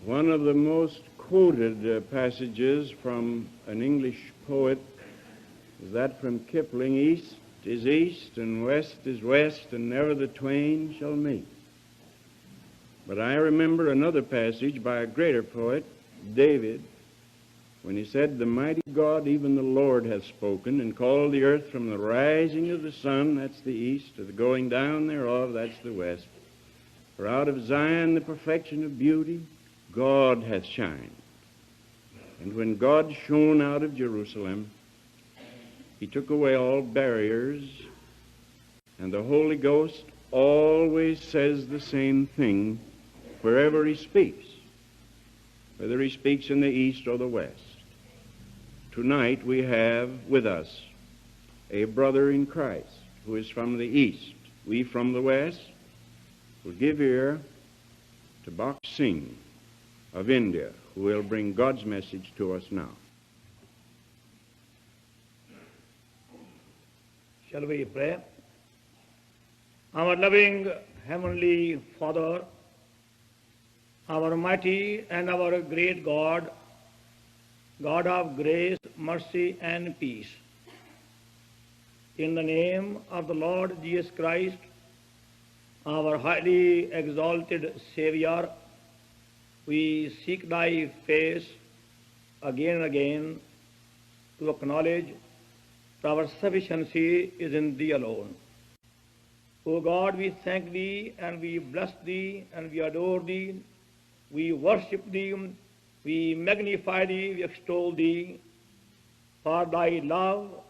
One of the most quoted passages from an English poet is that from Kipling, "East is east and west is west, and never the twain shall meet." But I remember another passage by a greater poet, David, when he said, "The mighty God, even the Lord, hath spoken, and called the earth from the rising of the sun," that's the east, "to the going down thereof," that's the west. "For out of Zion the perfection of beauty, God hath shined." And when God shone out of Jerusalem, he took away all barriers, and the Holy Ghost always says the same thing wherever he speaks, whether he speaks in the east or the west. Tonight we have with us a brother in Christ who is from the east. We from the west will give ear to Bach Singh of India, who will bring God's message to us now. Shall we pray? Our loving Heavenly Father, our mighty and our great God, God of grace, mercy, and peace, in the name of the Lord Jesus Christ, our highly exalted Savior, we seek thy face again and again to acknowledge that our sufficiency is in thee alone. O God, we thank thee and we bless thee and we adore thee. We worship thee, we magnify thee, we extol thee for thy love,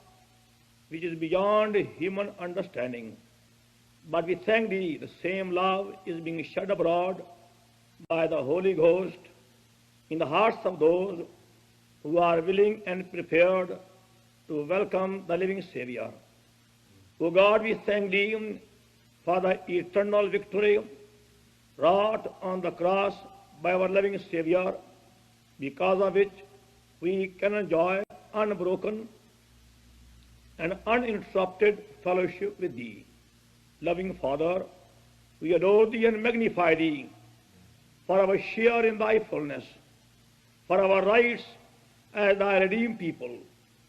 which is beyond human understanding. But we thank thee, the same love is being shed abroad by the Holy Ghost in the hearts of those who are willing and prepared to welcome the living Savior. O God, we thank thee for the eternal victory wrought on the cross by our loving Savior, because of which we can enjoy unbroken and uninterrupted fellowship with thee. Loving Father, we adore thee and magnify thee for our share in thy fullness, for our rights as thy redeemed people,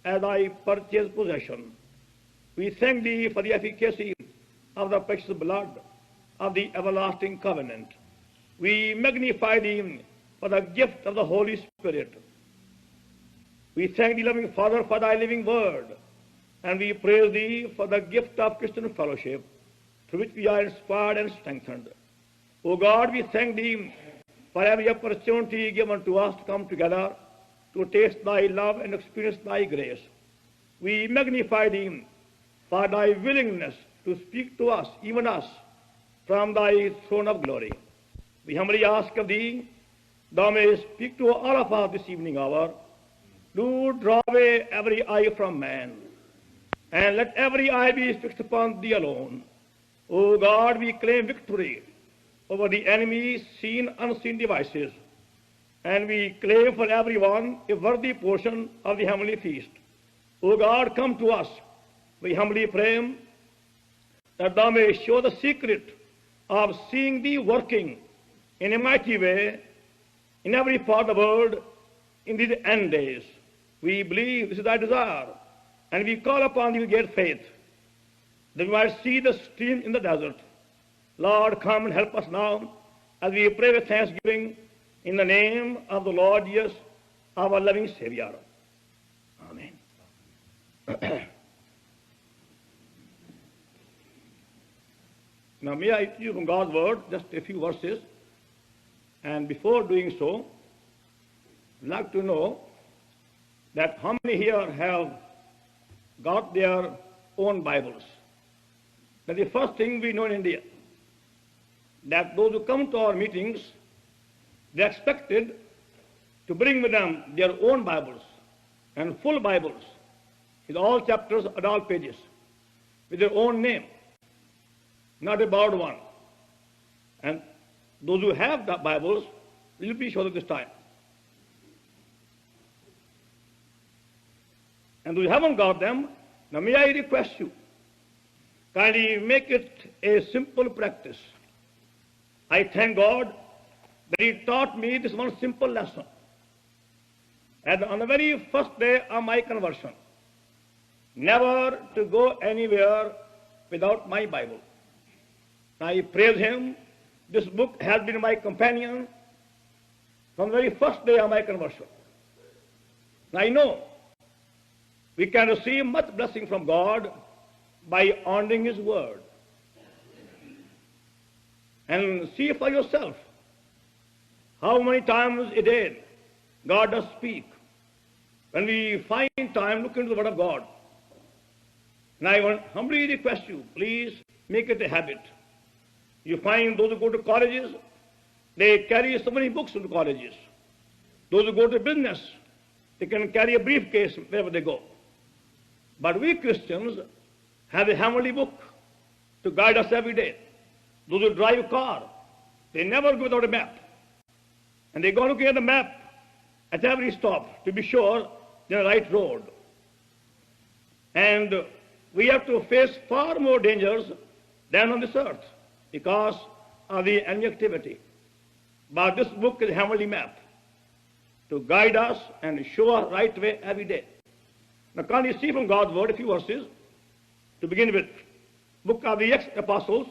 as thy purchased possession. We thank thee for the efficacy of the precious blood of the everlasting covenant. We magnify thee for the gift of the Holy Spirit. We thank thee, loving Father, for thy living word, and we praise thee for the gift of Christian fellowship, through which we are inspired and strengthened. O God, we thank thee for every opportunity given to us to come together to taste thy love and experience thy grace. We magnify thee for thy willingness to speak to us, even us, from thy throne of glory. We humbly ask of thee, thou mayest speak to all of us this evening hour. Do draw away every eye from man, and let every eye be fixed upon thee alone. O God, we claim victory over the enemy's seen, unseen devices, and we claim for everyone a worthy portion of the heavenly feast. O God, come to us. We humbly pray that thou mayest show the secret of seeing thee working in a mighty way in every part of the world in these end days. We believe this is thy desire, and we call upon thee with great faith that we might see the stream in the desert. Lord, come and help us now as we pray with thanksgiving in the name of the Lord Jesus, our loving Savior. Amen. Now may I teach you from God's word just a few verses, and before doing so, I'd like to know that how many here have got their own Bibles. That's the first thing we know in India, that those who come to our meetings, they're expected to bring with them their own Bibles, and full Bibles, with all chapters and all pages, with their own name, not a borrowed one. And those who have the Bibles, will you please show them this time? And those who haven't got them, now may I request you, kindly make it a simple practice. I thank God that he taught me this one simple lesson. And on the very first day of my conversion, never to go anywhere without my Bible. I praise him. This book has been my companion from the very first day of my conversion. I know we can receive much blessing from God by honoring his word. And see for yourself how many times a day God does speak. When we find time, look into the word of God. And I want humbly request you, please make it a habit. You find those who go to colleges, they carry so many books into colleges. Those who go to business, they can carry a briefcase wherever they go. But we Christians have a heavenly book to guide us every day. Those who drive a car, they never go without a map. And they go looking at the map at every stop to be sure they're on the right road. And we have to face far more dangers than on this earth because of the enemy activity. But this book is a heavenly map to guide us and show us right way every day. Now, can you see from God's word a few verses to begin with? Book of the Acts Apostles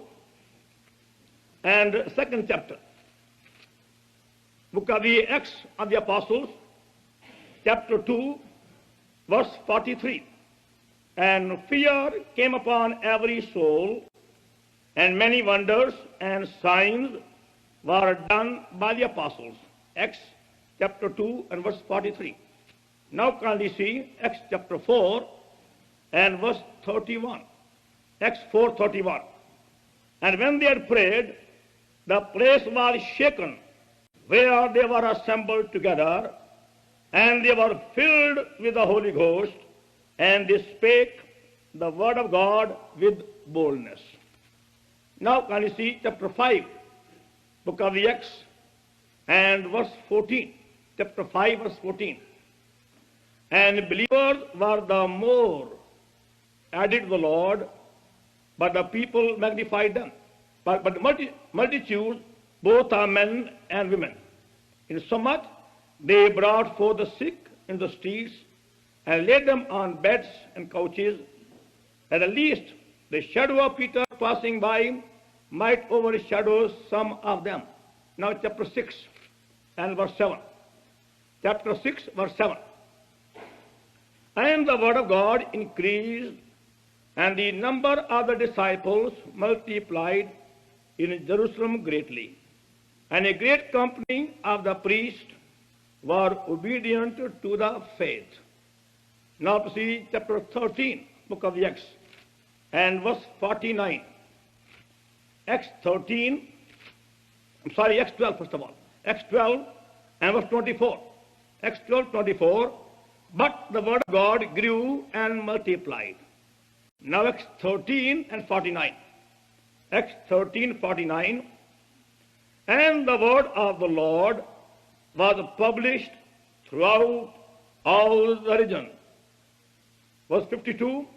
and second chapter. Book of the Acts of the Apostles, chapter 2, verse 43. And fear came upon every soul, and many wonders and signs were done by the apostles. Acts chapter 2 and verse 43. Now can we see Acts chapter 4 and verse 31. Acts 4:31. And when they had prayed, the place was shaken where they were assembled together, and they were filled with the Holy Ghost, and they spake the word of God with boldness. Now can you see chapter 5, book of the Acts, and verse 14. Chapter 5, verse 14. And believers were the more added to the Lord, but the people magnified them. But the multitude, both are men and women. Insomuch they brought forth the sick in the streets and laid them on beds and couches, that at least the shadow of Peter passing by might overshadow some of them. Now chapter 6 and verse 7. Chapter 6, verse 7. And the word of God increased, and the number of the disciples multiplied in Jerusalem greatly. And a great company of the priests were obedient to the faith. Now to see chapter 13, book of the Acts, and verse 49. Acts 13, Acts 12 first of all. Acts 12 and verse 24. Acts 12:24. But the word of God grew and multiplied. Now Acts 13 and 49. Acts 13:49. And the word of the Lord was published throughout all the region. Verse 52.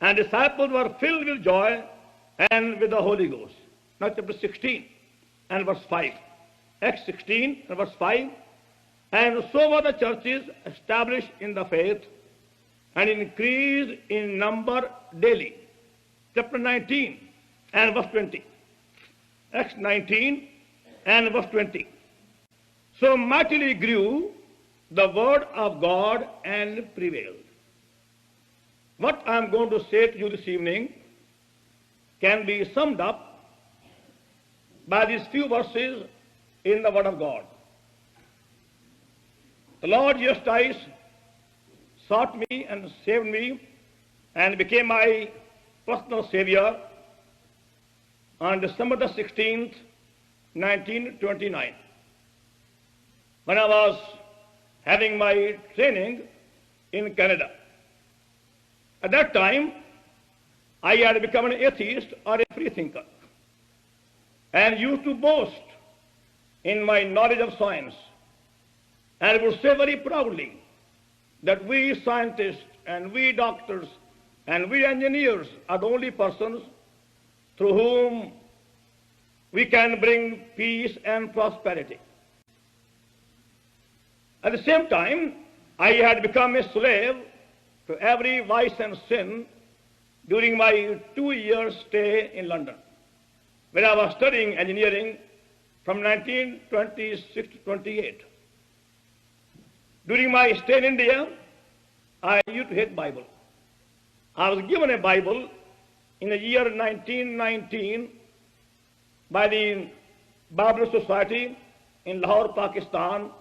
And disciples were filled with joy and with the Holy Ghost. Now chapter 16 and verse 5. Acts 16 and verse 5. And so were the churches established in the faith and increased in number daily. Chapter 19 and verse 20. Acts 19 and verse 20. So mightily grew the word of God and prevailed. What I am going to say to you this evening can be summed up by these few verses in the word of God. The Lord Jesus Christ sought me and saved me and became my personal Savior on December the 16th, 1929, when I was having my training in Canada. At that time, I had become an atheist or a free thinker and used to boast in my knowledge of science, and would say very proudly that we scientists and we doctors and we engineers are the only persons through whom we can bring peace and prosperity. At the same time, I had become a slave to every vice and sin during my 2 years stay in London, where I was studying engineering from 1926 to 28. During my stay in India, I used to hate Bible. I was given a Bible in the year 1919 by the Bible Society in Lahore, Pakistan,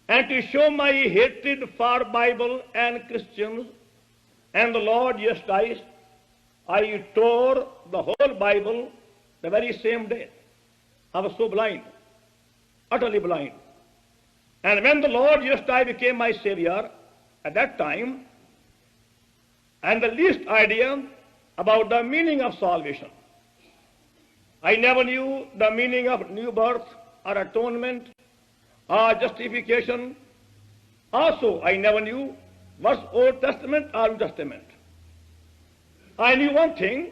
and to show my hatred for Bible and Christians and the Lord Jesus Christ, I tore the whole Bible the very same day. I was so blind, utterly blind. And when the Lord Jesus Christ became my Savior at that time, and the least idea about the meaning of salvation. I never knew the meaning of new birth or atonement or justification. Also, I never knew what's Old Testament or New Testament. I knew one thing: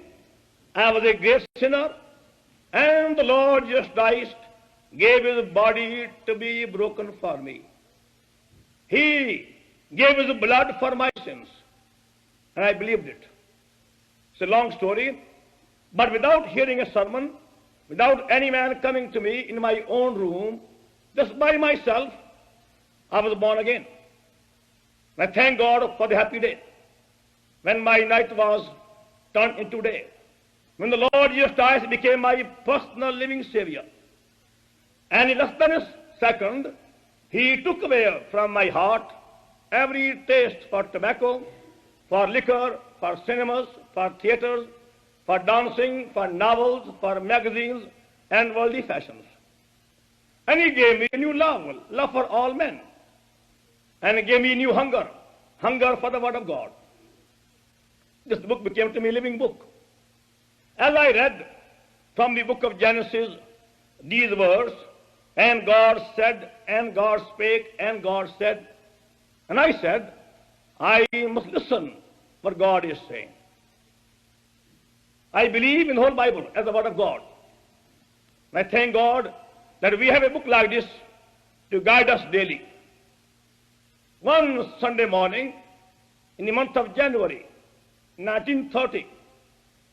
I was a great sinner, and the Lord Jesus Christ gave his body to be broken for me. He gave his blood for my sins, and I believed it. It's a long story, but without hearing a sermon, without any man coming to me in my own room, just by myself, I was born again. I thank God for the happy day when my night was turned into day, when the Lord Jesus Christ became my personal living Savior. And in less than a second, he took away from my heart every taste for tobacco, for liquor, for cinemas, for theaters, for dancing, for novels, for magazines, and worldly fashions. And he gave me a new love for all men. And he gave me a new hunger for the Word of God. This book became to me a living book. As I read from the book of Genesis these words, and God said, and God spake, and God said, and I said, I must listen what God is saying. I believe in the whole Bible as the Word of God. And I thank God that we have a book like this to guide us daily. One Sunday morning, in the month of January, 1930,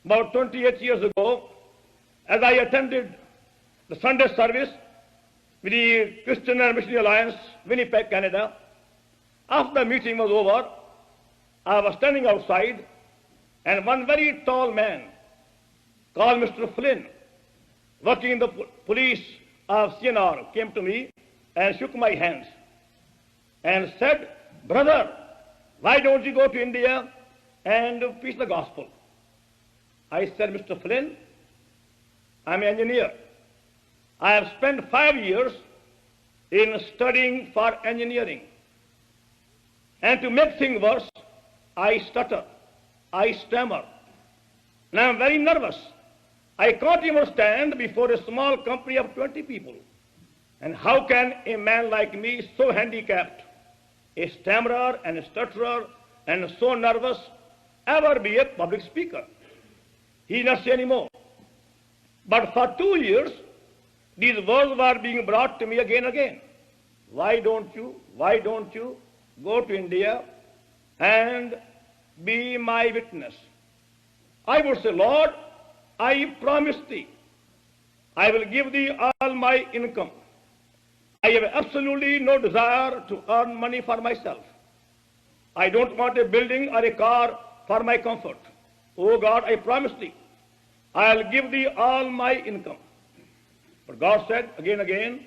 about 28 years ago, as I attended the Sunday service with the Christian and Missionary Alliance, Winnipeg, Canada, after the meeting was over, I was standing outside, and one very tall man called Mr. Flynn, working in the police of CNR, came to me and shook my hands and said, "Brother, why don't you go to India and preach the gospel?" I said, "Mr. Flynn, I'm an engineer. I have spent 5 years in studying for engineering. And to make things worse, I stutter, I stammer, and I'm very nervous. I can't even stand before a small company of 20 people. And how can a man like me, so handicapped, a stammerer and a stutterer and so nervous, ever be a public speaker?" He did not say any more. But for 2 years, these words were being brought to me again and again. Why don't you go to India and be my witness? I would say, "Lord, I promise thee, I will give thee all my income. I have absolutely no desire to earn money for myself. I don't want a building or a car for my comfort. Oh God, I promise thee, I'll give thee all my income." But God said again and again,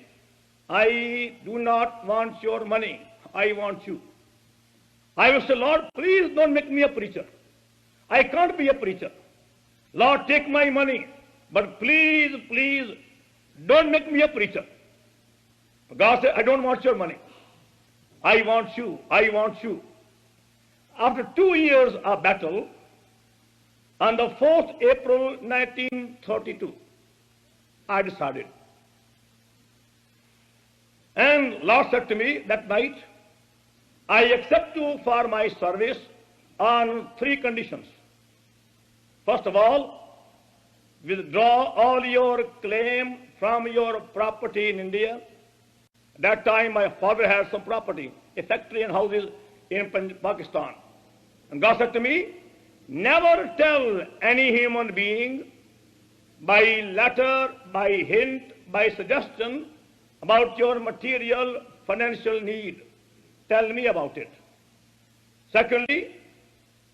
"I do not want your money, I want you." I will say, "Lord, please don't make me a preacher. I can't be a preacher. Lord, take my money, but please don't make me a preacher." But God said, "I don't want your money. I want you, I want you." After 2 years of battle, on the 4th April 1932, I decided. And Lord said to me that night, "I accept you for my service on 3 conditions. First of all, withdraw all your claim from your property in India. That time my father had some property, a factory and houses in Pakistan. And God said to me, never tell any human being by letter, by hint, by suggestion about your material financial need. Tell me about it. Secondly,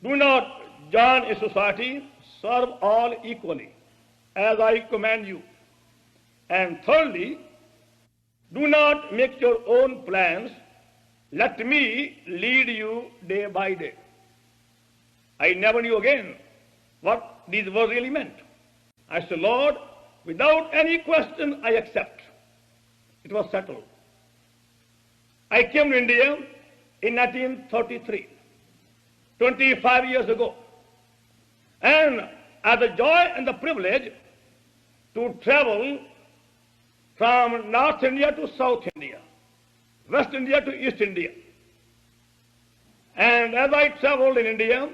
do not join a society, serve all equally, as I command you. And thirdly, do not make your own plans. Let me lead you day by day. I never knew again what these words really meant. I said, Lord, without any question, I accept. It was settled. I came to India in 1933, 25 years ago. And I had the joy and the privilege to travel from North India to South India, West India to East India. And as I traveled in India,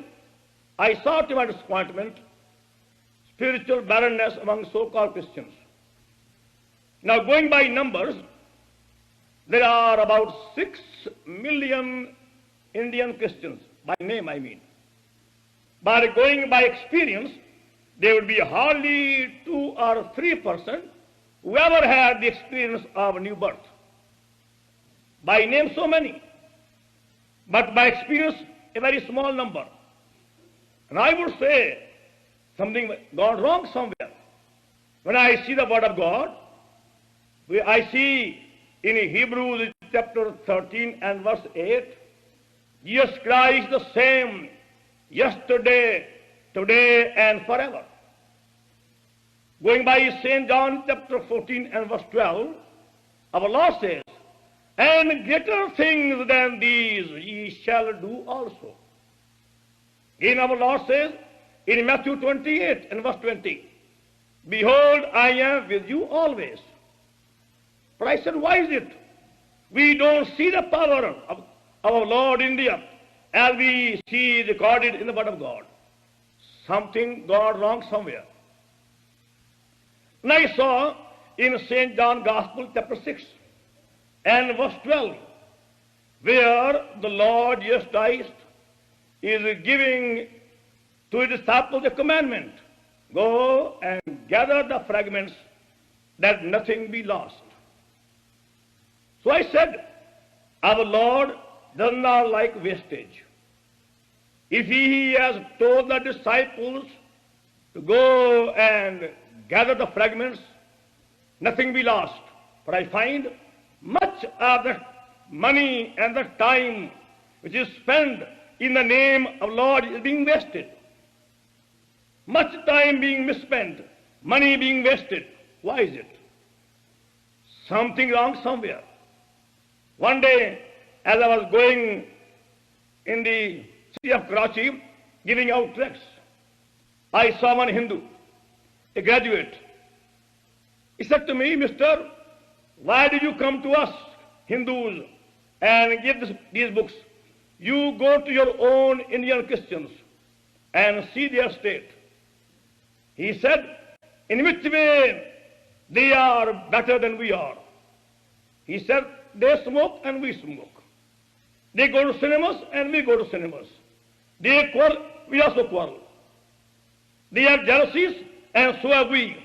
I saw to my disappointment spiritual barrenness among so-called Christians. Now, going by numbers, there are about 6 million Indian Christians, by name I mean. But going by experience, there would be hardly 2 or 3% who ever had the experience of a new birth. By name, so many. But by experience, a very small number. And I would say something gone wrong somewhere. When I see the Word of God, I see in Hebrews chapter 13 and verse 8, Jesus Christ the same yesterday, today, and forever. Going by St. John chapter 14 and verse 12, our Lord says, and greater things than these ye shall do also. Again our Lord says in Matthew 28 and verse 20, behold, I am with you always. But I said, why is it we don't see the power of our Lord in India as we see recorded in the Word of God? Something gone wrong somewhere. And I saw in St. John Gospel chapter 6 and verse 12, where the Lord Jesus Christ is giving to his disciples a commandment, go and gather the fragments that nothing be lost. So I said, our Lord does not like wastage. If he has told the disciples to go and gather the fragments, nothing be lost. But I find much of the money and the time which is spent in the name of Lord is being wasted. Much time being misspent, money being wasted. Why is it? Something wrong somewhere. One day, as I was going in the city of Karachi, giving out tracts, I saw one Hindu, a graduate. He said to me, Mister, why did you come to us, Hindus, and give these books? You go to your own Indian Christians and see their state. He said, in which way they are better than we are? He said, they smoke and we smoke. They go to cinemas and we go to cinemas. They quarrel, we also quarrel. They have jealousies and so have we.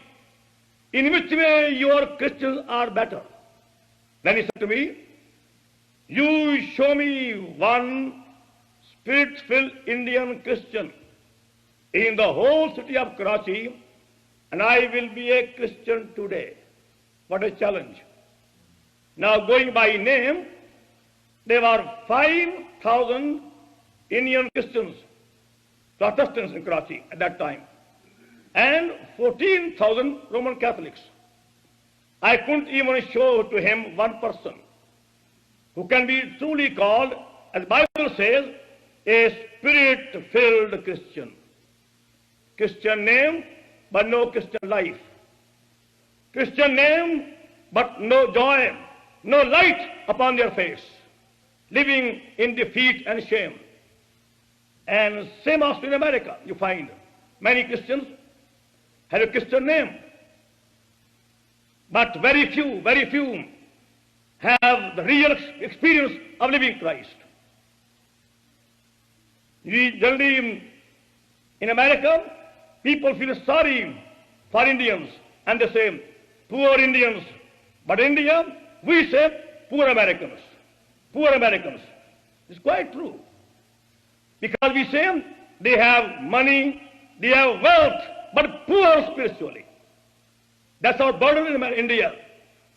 In which way your Christians are better? Then he said to me, you show me one spirit-filled Indian Christian in the whole city of Karachi, and I will be a Christian today. What a challenge. Now, going by name, there were 5,000 Indian Christians, Protestants in Karachi at that time, and 14,000 Roman Catholics. I couldn't even show to him one person who can be truly called, as the Bible says, a spirit-filled Christian. Christian name, but no Christian life. Christian name, but no joy, no light upon their face, living in defeat and shame. And same also in America, you find many Christians have a Christian name, but very few have the real experience of living Christ. We generally in America, people feel sorry for Indians and they say, poor Indians. But in India, we say, poor Americans. Poor Americans. It's quite true. Because we say they have money, they have wealth, but poor spiritually. That's our burden in India.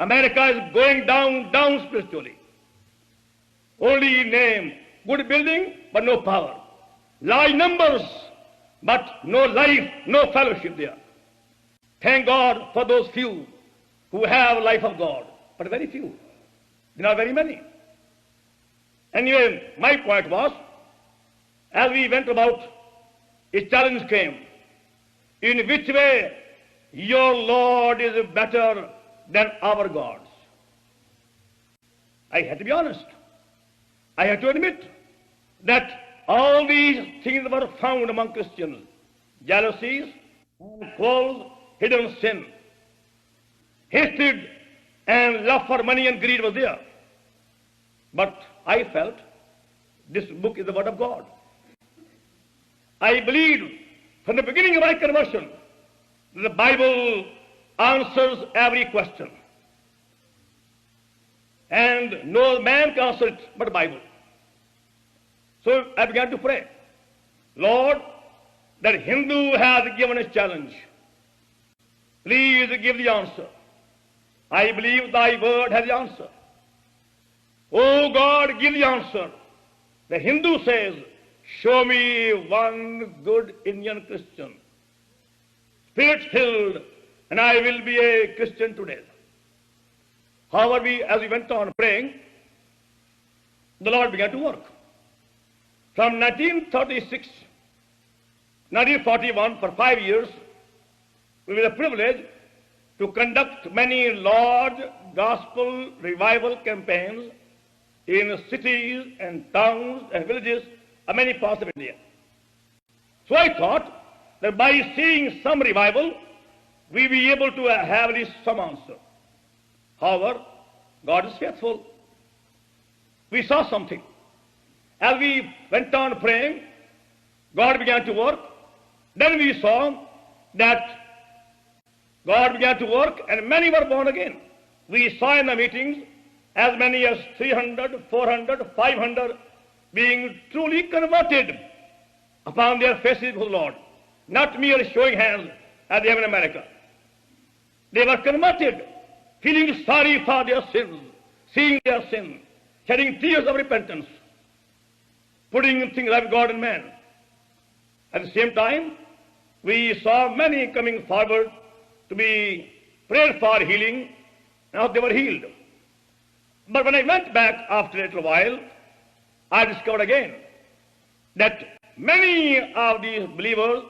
America is going down spiritually. Only name, good building, but no power. Large numbers, but no life, no fellowship there. Thank God for those few who have life of God, but very few. There are very many. Anyway, my point was, as we went about, a challenge came. In which way your Lord is better than our gods? I had to be honest. I had to admit that all these things were found among Christians. Jealousies, quarrels, hidden sin. Hatred and love for money and greed was there. But I felt this book is the Word of God. I believed from the beginning of my conversion that the Bible answers every question. And no man can answer it but the Bible. So I began to pray, Lord, that Hindu has given a challenge. Please give the answer. I believe thy word has the answer. Oh God, give the answer. The Hindu says, show me one good Indian Christian, spirit-filled, and I will be a Christian today. However, as we went on praying, the Lord began to work. From 1936, 1941, for 5 years, we were privileged to conduct many large gospel revival campaigns in cities and towns and villages of many parts of India. So I thought that by seeing some revival, we will be able to have at least some answer. However, God is faithful. We saw something. As we went on praying, God began to work. Then we saw that God began to work and many were born again. We saw in the meetings as many as 300, 400, 500 being truly converted upon their faces to the Lord. Not mere showing hands as they have in America. They were converted, feeling sorry for their sins, seeing their sin, shedding tears of repentance, putting things like God and man. At the same time, we saw many coming forward to be prayed for healing. Now they were healed. But when I went back after a little while, I discovered again that many of these believers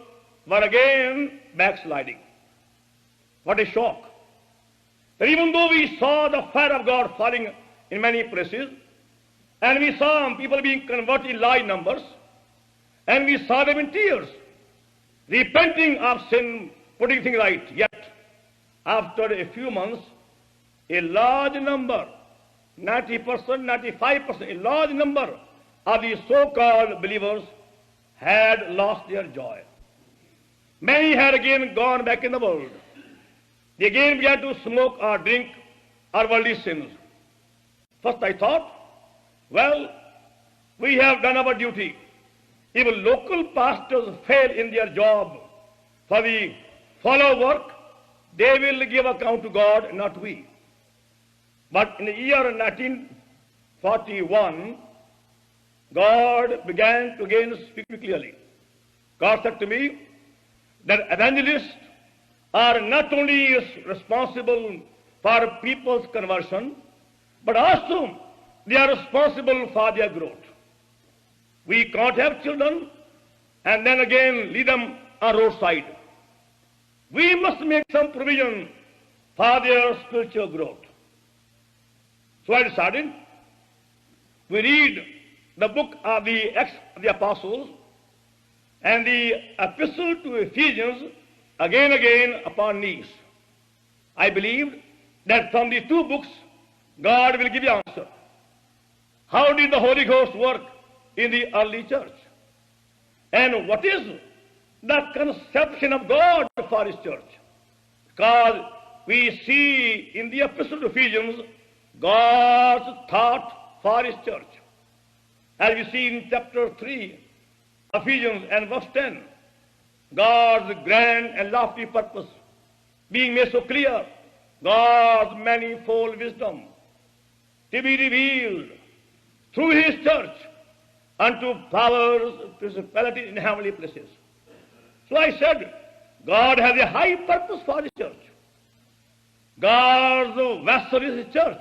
were again backsliding. What a shock. That even though we saw the fire of God falling in many places, and we saw people being converted in large numbers, and we saw them in tears, repenting of sin, putting things right, yet after a few months, a large number, 90%, 95%, a large number of these so-called believers had lost their joy. Many had again gone back in the world. They again began to smoke or drink or worldly sins. First I thought, well, we have done our duty. If local pastors fail in their job for the follow work, they will give account to God, not we. But in the year 1941, God began to again speak clearly. God said to me that evangelists are not only responsible for people's conversion, but also they are responsible for their growth. We can't have children and then again leave them on roadside. We must make some provision for their spiritual growth. So I decided we read the book of the Acts of the Apostles and the epistle to Ephesians again upon knees. I believed that from the two books, God will give you answer. How did the Holy Ghost work in the early church? And what is the conception of God for His church? Because we see in the Epistle to Ephesians God's thought for His church. As we see in chapter 3, Ephesians and verse 10, God's grand and lofty purpose being made so clear, God's manifold wisdom to be revealed through His church unto powers, principalities in heavenly places. So I said, God has a high purpose for His church. God's vessel is His church.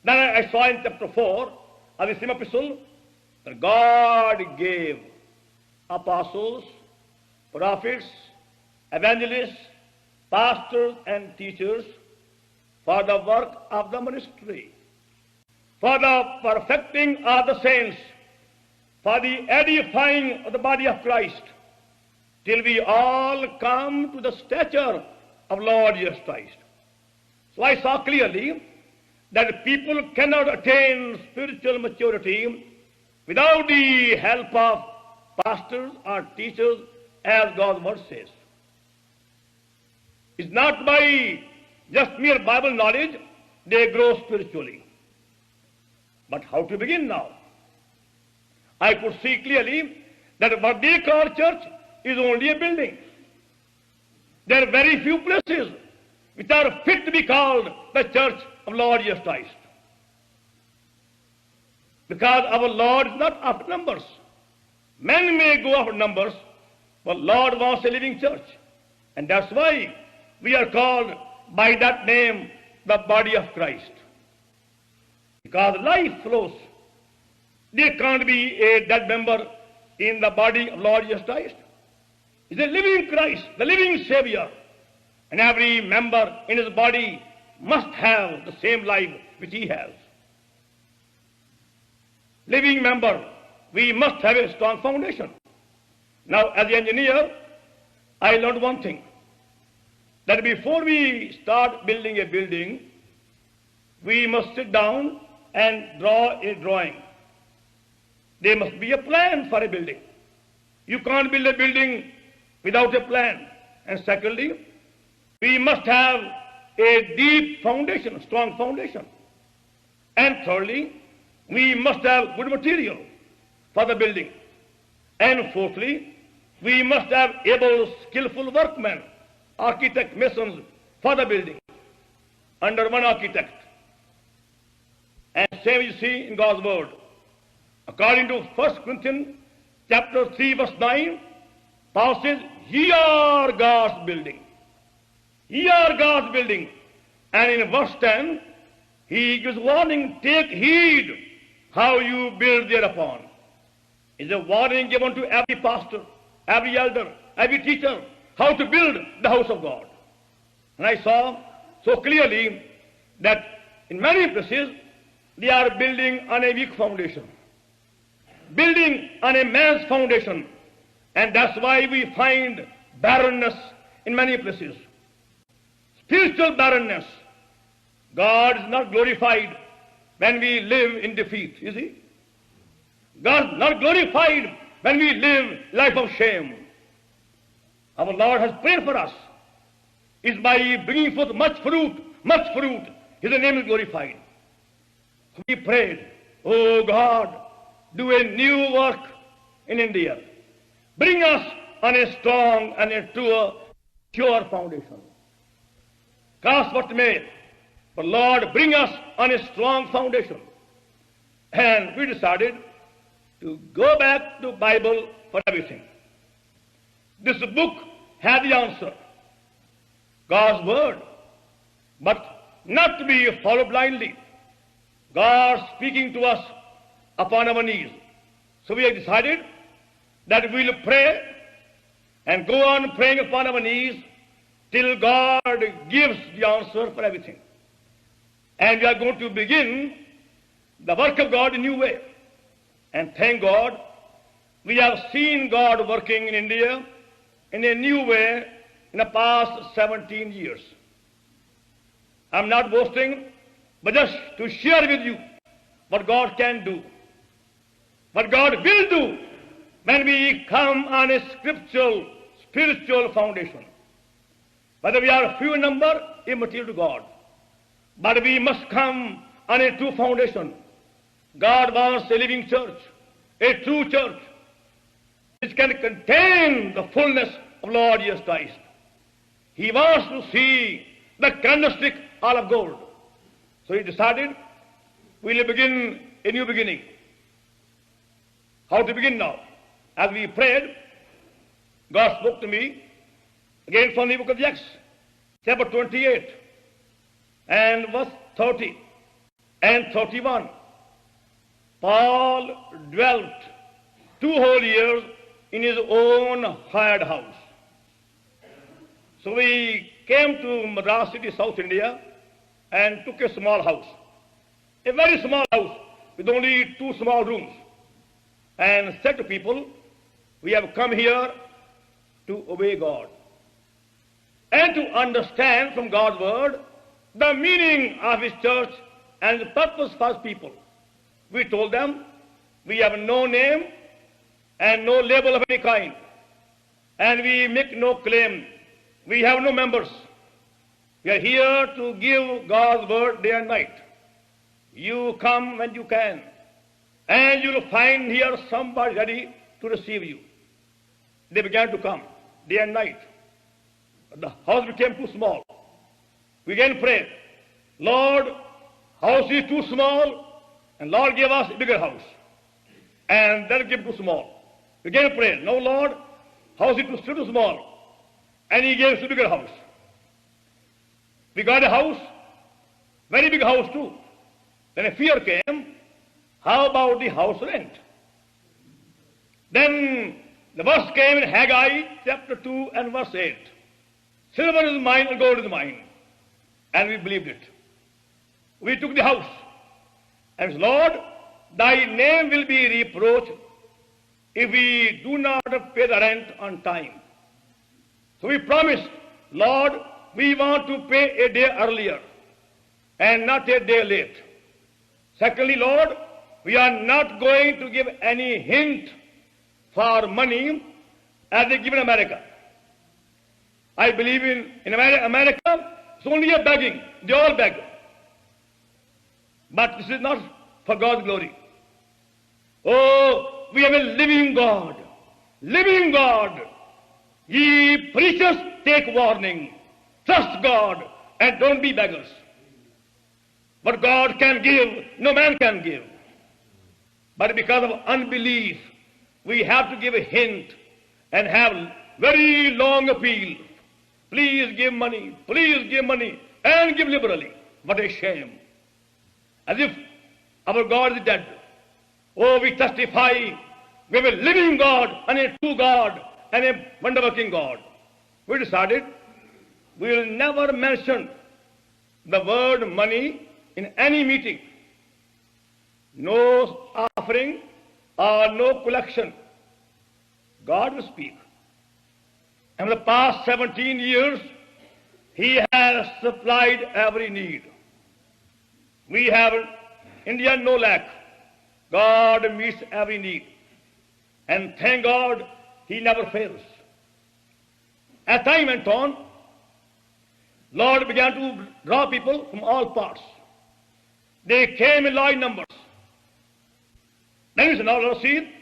Then I saw in chapter 4 of the same epistle that God gave apostles, prophets, evangelists, pastors, and teachers for the work of the ministry, for the perfecting of the saints, for the edifying of the body of Christ, till we all come to the stature of Lord Jesus Christ. So I saw clearly that people cannot attain spiritual maturity without the help of pastors or teachers, as God's word says. It's not by just mere Bible knowledge they grow spiritually. But how to begin now? I could see clearly that what they call church is only a building. There are very few places which are fit to be called the church of Lord Jesus Christ. Because our Lord is not after numbers. Men may go after numbers, but Lord wants a living church. And that's why we are called by that name, the body of Christ. Because life flows. There can't be a dead member in the body of Lord Jesus Christ. It's a living Christ, the living Savior. And every member in His body must have the same life which He has. Living member, we must have a strong foundation. Now, as an engineer, I learned one thing, that before we start building a building, we must sit down and draw a drawing. There must be a plan for a building. You can't build a building without a plan. And secondly, we must have a deep foundation, a strong foundation. And thirdly, we must have good material for the building. And fourthly, we must have able, skillful workmen, architect, masons for the building under one architect. And same you see in God's word. According to 1 Corinthians chapter 3 verse 9, Paul says, ye are God's building. Ye are God's building. And in verse 10, he gives warning, take heed how you build thereupon. It's a warning given to every pastor, every elder, every teacher, how to build the house of God. And I saw so clearly that in many places, they are building on a weak foundation, building on a man's foundation. And that's why we find barrenness in many places. Spiritual barrenness. God is not glorified when we live in defeat, is He? God is not glorified when we live life of shame. Our Lord has prayed for us. Is by bringing forth much fruit, His name is glorified. We prayed, oh God, do a new work in India. Bring us on a strong and a true, sure foundation. Cost what may, but Lord, bring us on a strong foundation. And we decided to go back to Bible for everything. This book had the answer, God's word, but not to be followed blindly. God speaking to us upon our knees. So we have decided that we will pray and go on praying upon our knees till God gives the answer for everything. And we are going to begin the work of God in a new way. And thank God, we have seen God working in India in a new way in the past 17 years. I'm not boasting, but just to share with you what God can do, what God will do when we come on a scriptural, spiritual foundation. Whether we are few in number, immaterial to God. But we must come on a true foundation. God wants a living church, a true church, which can contain the fullness of Lord Jesus Christ. He wants to see the candlestick all of gold. So he decided, we'll begin a new beginning. How to begin now? As we prayed, God spoke to me again from the book of Acts, chapter 28, and verse 30 and 31. Paul dwelt 2 whole years in his own hired house. So we came to Madras city, South India, and took a small house. A very small house with only 2 small rooms. And said to people, we have come here to obey God and to understand from God's word the meaning of his church and the purpose for his people. We told them we have no name and no label of any kind, and we make no claim. We have no members. We are here to give God's word day and night. You come when you can, and you will find here somebody ready to receive you. They began to come day and night. But the house became too small. We again prayed, Lord, house is too small, and Lord gave us a bigger house. And that became too small. We again prayed, no Lord, house is still too small. And he gave us a bigger house. We got a house, very big house too. Then a fear came, how about the house rent? Then the verse came in Haggai chapter 2 and verse 8. Silver is mine and gold is mine. And we believed it. We took the house. And said, Lord, thy name will be reproached if we do not pay the rent on time. So we promised, Lord, we want to pay a day earlier and not a day late. Secondly, Lord, we are not going to give any hint for money as they give in America. I believe in America, it's only a begging. They all beg. But this is not for God's glory. Oh, we have a living God. Living God. Ye preachers, take warning. Trust God and don't be beggars. What God can give, no man can give. But because of unbelief, we have to give a hint and have very long appeal. Please give money, and give liberally. What a shame. As if our God is dead. Oh, we testify we have a living God and a true God and a wonder-working God. We decided we will never mention the word money in any meeting. No offering or no collection. God will speak. And for the past 17 years, he has supplied every need. We have India no lack. God meets every need. And thank God, he never fails. As time went on, Lord began to draw people from all parts. They came in large numbers. Then we said, now let us see,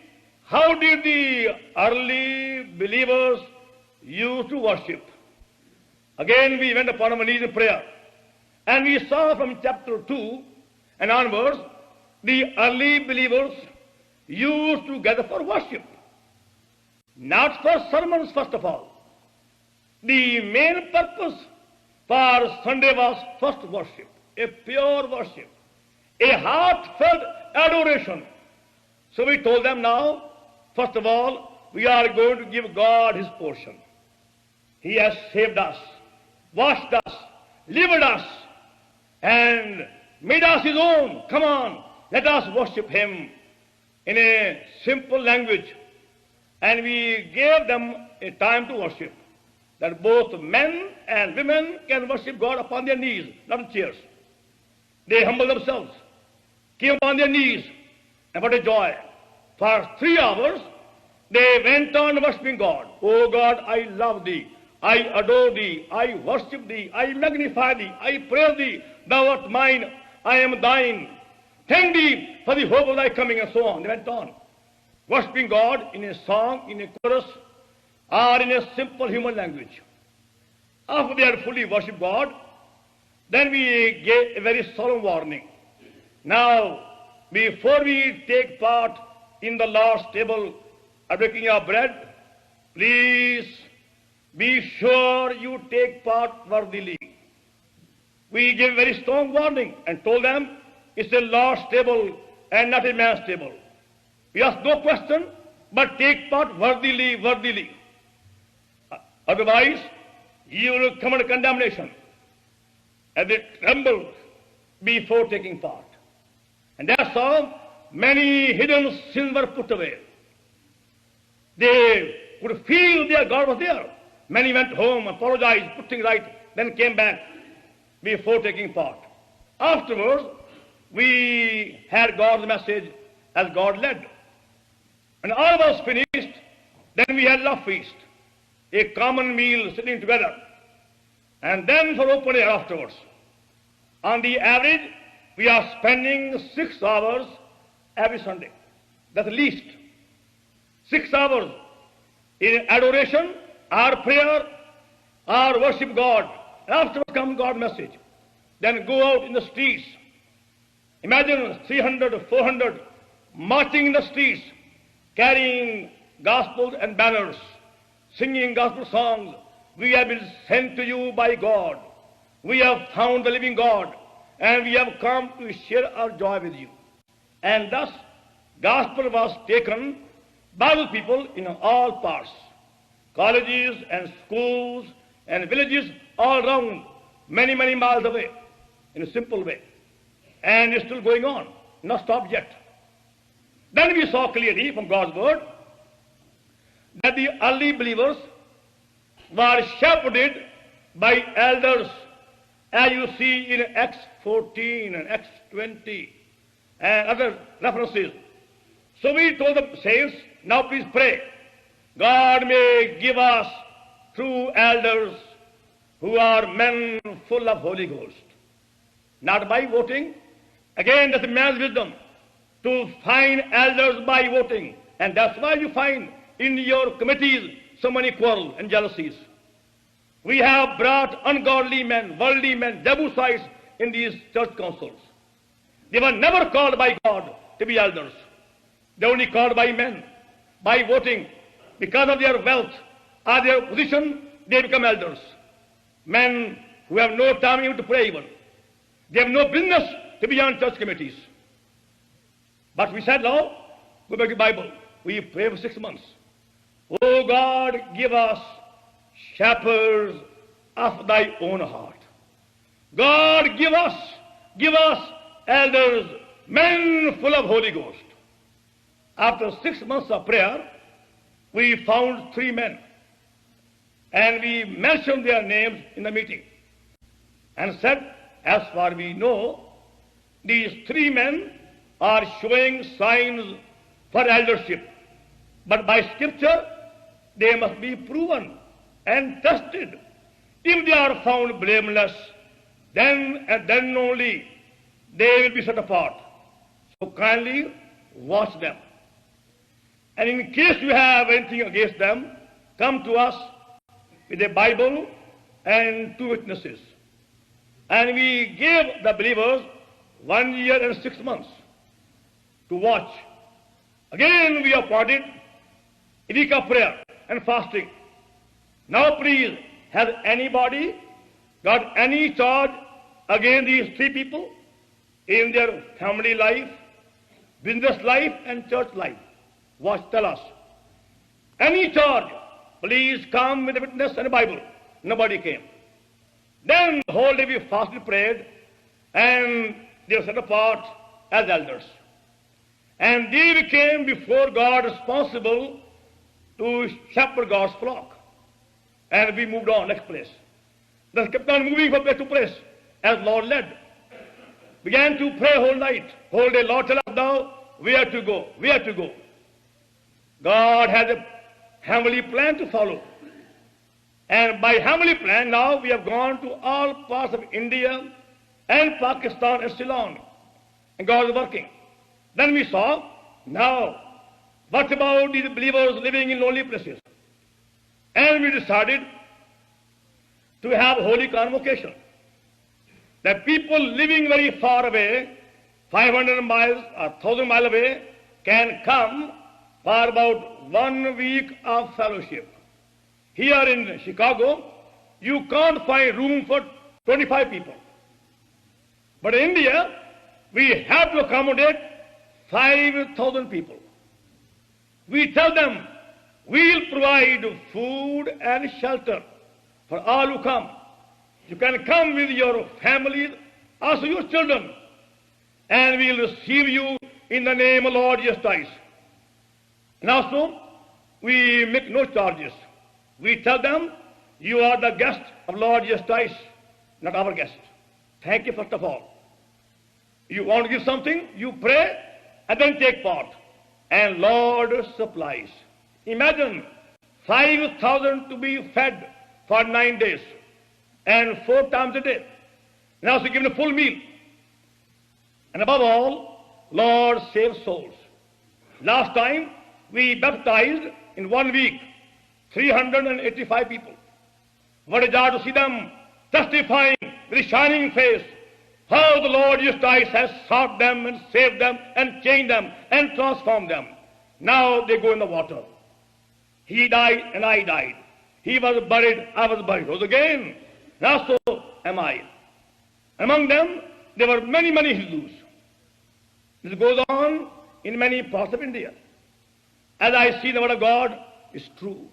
how did the early believers used to worship? Again, we went upon our knees in prayer. And we saw from chapter 2 and onwards, the early believers used to gather for worship. Not for sermons, first of all. The main purpose for Sunday was first worship, a pure worship, a heartfelt adoration. So we told them now, first of all, we are going to give God his portion. He has saved us, washed us, delivered us, and made us his own. Come on, let us worship him in a simple language. And we gave them a time to worship, that both men and women can worship God upon their knees, not in chairs. They humble themselves. came on their knees, and what a joy. For 3 hours, they went on worshiping God. Oh God, I love thee. I adore thee. I worship thee. I magnify thee. I praise thee. Thou art mine. I am thine. Thank thee for the hope of thy coming, and so on. They went on. Worshipping God in a song, in a chorus, or in a simple human language. After they had fully worshipped God, then we gave a very solemn warning. Now, before we take part in the Lord's table of breaking of bread, please be sure you take part worthily. We gave a very strong warning and told them it's a Lord's table and not a man's table. We ask no question, but take part worthily, worthily. Otherwise, you will come under condemnation, as they trembled before taking part. And that's how many hidden sins were put away. They could feel their God was there. Many went home, apologized, put things right, then came back before taking part. Afterwards, we had God's message as God led. When all was finished, then we had love feast, a common meal sitting together, and then for open air afterwards. On the average, we are spending 6 hours every Sunday. That's the least. 6 hours in adoration, our prayer, our worship God. And afterwards comes God's message. Then go out in the streets. Imagine 300 or 400 marching in the streets, carrying gospels and banners, singing gospel songs. We have been sent to you by God. We have found the living God, and we have come to share our joy with you. And thus, gospel was taken by the people in all parts, colleges and schools and villages all around, many, many miles away, in a simple way. And it's still going on, not stopped yet. Then we saw clearly from God's word that the early believers were shepherded by elders, as you see in Acts 14 and Acts 20 and other references. So we told the saints, now please pray. God may give us true elders who are men full of Holy Ghost. Not by voting. Again, that's man's wisdom, to find elders by voting. And that's why you find in your committees so many quarrels and jealousies. We have brought ungodly men, worldly men, Jebusites in these church councils. They were never called by God to be elders. They were only called by men, by voting. Because of their wealth or their position, they become elders. Men who have no time even to pray even. They have no business to be on church committees. But we said, no, go back to the Bible. We pray for 6 months. Oh God, give us shepherds of thy own heart. God, give us elders, men full of Holy Ghost. After 6 months of prayer, we found 3 men. And we mentioned their names in the meeting. And said, as far as we know, these 3 men are showing signs for eldership. But by Scripture, they must be proven and tested. If they are found blameless, then and then only they will be set apart. So kindly watch them. And in case you have anything against them, come to us with a Bible and 2 witnesses. And we gave the believers 1 year and 6 months to watch. Again we appointed a week of prayer and fasting. Now please, has anybody got any charge against these 3 people in their family life, business life, and church life? Watch, tell us. Any charge, please come with a witness and a Bible. Nobody came. Then the whole day we fasted, prayed, and they were set apart as elders. And they became before God responsible to shepherd God's flock. And we moved on, next place. They kept on moving from place to place as Lord led. began to pray whole night, whole day. Lord, tell us now where to go, where to go. God has a heavenly plan to follow. And by heavenly plan, now we have gone to all parts of India and Pakistan and Ceylon. And God is working. Then we saw, now, what about these believers living in lonely places? And we decided to have holy convocation. That people living very far away, 500 miles or 1,000 miles away, can come for about 1 week of fellowship. Here in Chicago, you can't find room for 25 people. But in India, we have to accommodate 5,000 people. We tell them, we'll provide food and shelter for all who come. You can come with your families, also your children, and we'll receive you in the name of Lord Jesus Christ. And also, we make no charges. We tell them, you are the guest of Lord Jesus Christ, not our guest. Thank you, first of all. You want to give something, you pray, and then take part. And Lord supplies. Imagine 5,000 to be fed for 9 days, and 4 times a day. And also given a full meal. And above all, Lord save souls. Last time, we baptized in 1 week 385 people. What a joy to see them testifying with a shining face how the Lord Jesus Christ has sought them and saved them and changed them and transformed them. Now they go in the water. He died and I died. He was buried, I was buried. Rose again. Now so am I. Among them, there were many, many Hindus. This goes on in many parts of India. As I see the word of God is true.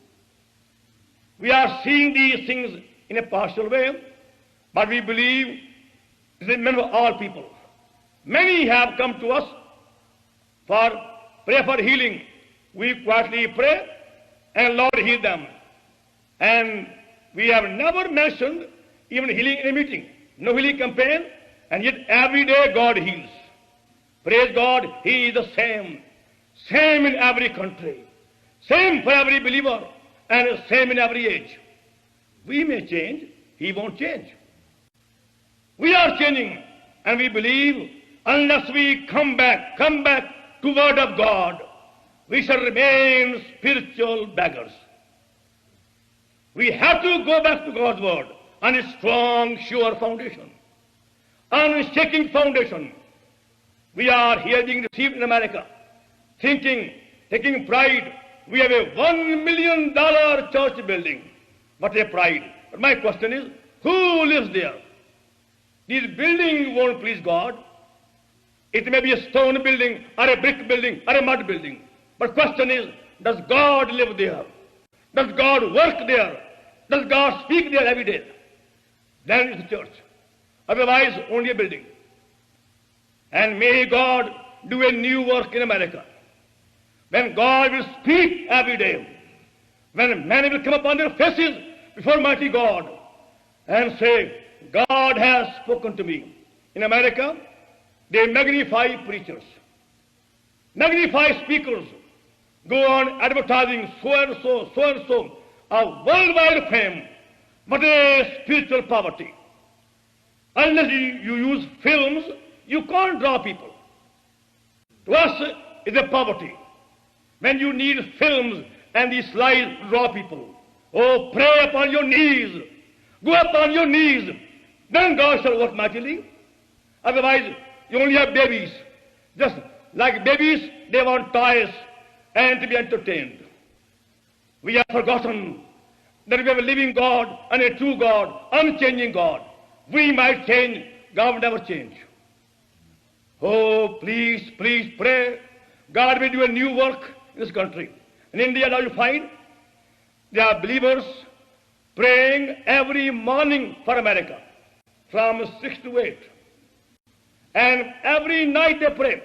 We are seeing these things in a partial way, but we believe it is meant for all people. Many have come to us for prayer for healing. We quietly pray, and Lord heal them. And we have never mentioned even healing in a meeting. No healing campaign, and yet every day God heals. Praise God, He is the same. Same in every country. Same for every believer, and same in every age. We may change, He won't change. We are changing, and we believe unless we come back to Word of God, we shall remain spiritual beggars. We have to go back to God's Word on a strong, sure foundation, on a shaking foundation. We are here being received in America, thinking, taking pride. We have a $1 million church building. What a pride. But my question is, who lives there? This building won't please God. It may be a stone building, or a brick building, or a mud building. But question is, does God live there? Does God work there? Does God speak there every day? Then it's a church. Otherwise, only a building. And may God do a new work in America. When God will speak every day, when men will come upon their faces before mighty God and say, God has spoken to me. In America, they magnify preachers, magnify speakers, go on advertising so and so, a worldwide fame, but a spiritual poverty. Unless you use films, you can't draw people. To us, it's a poverty. When you need films and these slides to draw people, oh, pray upon your knees. Go upon your knees. Then God shall work mightily. Otherwise, you only have babies. Just like babies, they want toys and to be entertained. We have forgotten that we have a living God and a true God, unchanging God. We might change, God will never change. Oh, please, please pray. God will do a new work in this country. In India, now you find there are believers praying every morning for America from 6 to 8. And every night they pray.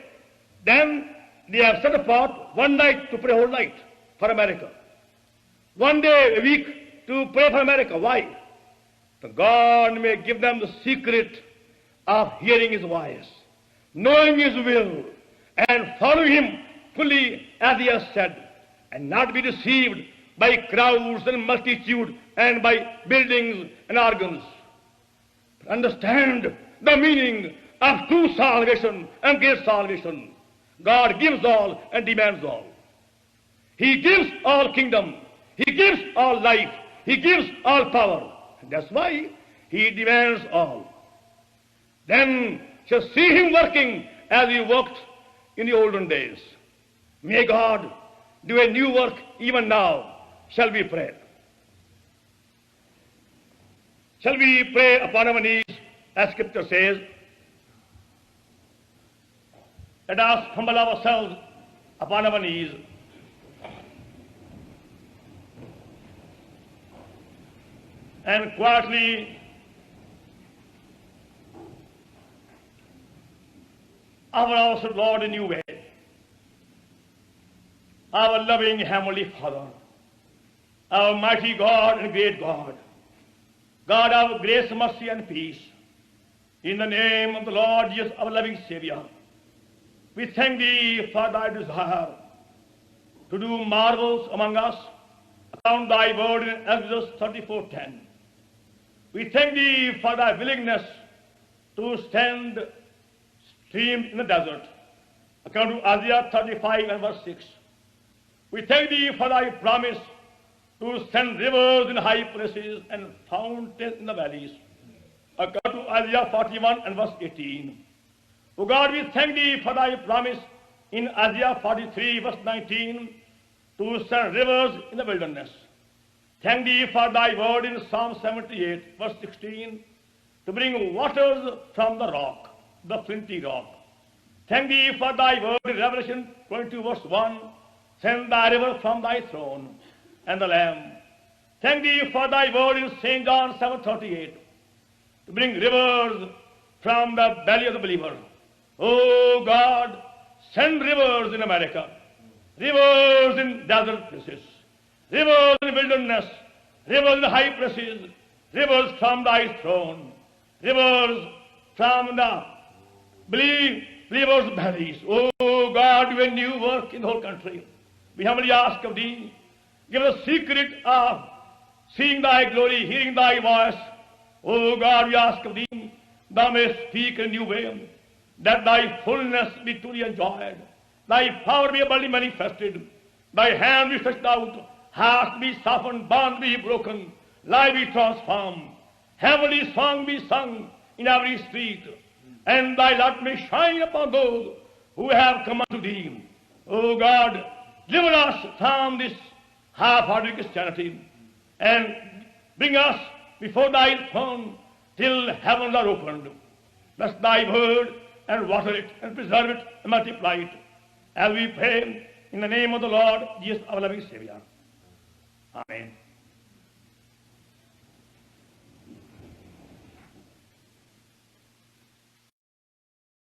Then they have set apart one night to pray whole night for America. 1 day a week to pray for America. Why? So God may give them the secret of hearing His voice. knowing His will, and following Him fully as He has said, and not be deceived by crowds and multitude and by buildings and organs. Understand the meaning of true salvation and great salvation. God gives all and demands all. He gives all kingdom. He gives all life. He gives all power. That's why He demands all. Then shall see Him working as He worked in the olden days. May God do a new work even now. Shall we pray? Shall we pray upon our knees, as Scripture says? Let us humble ourselves upon our knees. And quietly offer our Lord a new way. Our loving Heavenly Father, our mighty God and great God, God of grace, mercy, and peace, in the name of the Lord Jesus, our loving Savior, we thank Thee for Thy desire to do marvels among us, according to Thy word in Exodus 34:10. We thank Thee for Thy willingness to stand streams in the desert, according to Isaiah 35 and verse 6. We thank Thee for Thy promise to send rivers in high places and fountains in the valleys, according to Isaiah 41 and verse 18. O God, we thank Thee for Thy promise in Isaiah 43 verse 19 to send rivers in the wilderness. Thank Thee for Thy word in Psalm 78 verse 16 to bring waters from the rock, the flinty rock. Thank Thee for Thy word in Revelation 22 verse 1, send Thy river from Thy throne and the Lamb. Thank Thee for Thy word in St. John 7:38 to bring rivers from the belly of the believer. Oh God, send rivers in America, rivers in desert places, rivers in wilderness, rivers in high places, rivers from Thy throne, rivers from the believers' valleys. Oh God, do a new work in the whole country. We humbly ask of Thee, give us the secret of seeing Thy glory, hearing Thy voice. Oh God, we ask of Thee, Thou mayest speak in a new way, that Thy fullness be truly enjoyed, Thy power be abundantly manifested, Thy hand be stretched out, hearts be softened, bonds be broken, life be transformed, heavenly song be sung in every street, and Thy light may shine upon those who have come unto Thee. O God, deliver us from this half-hearted Christianity and bring us before Thy throne till heavens are opened. Bless Thy word and water it and preserve it and multiply it, as we pray in the name of the Lord Jesus, our loving Savior. Amen.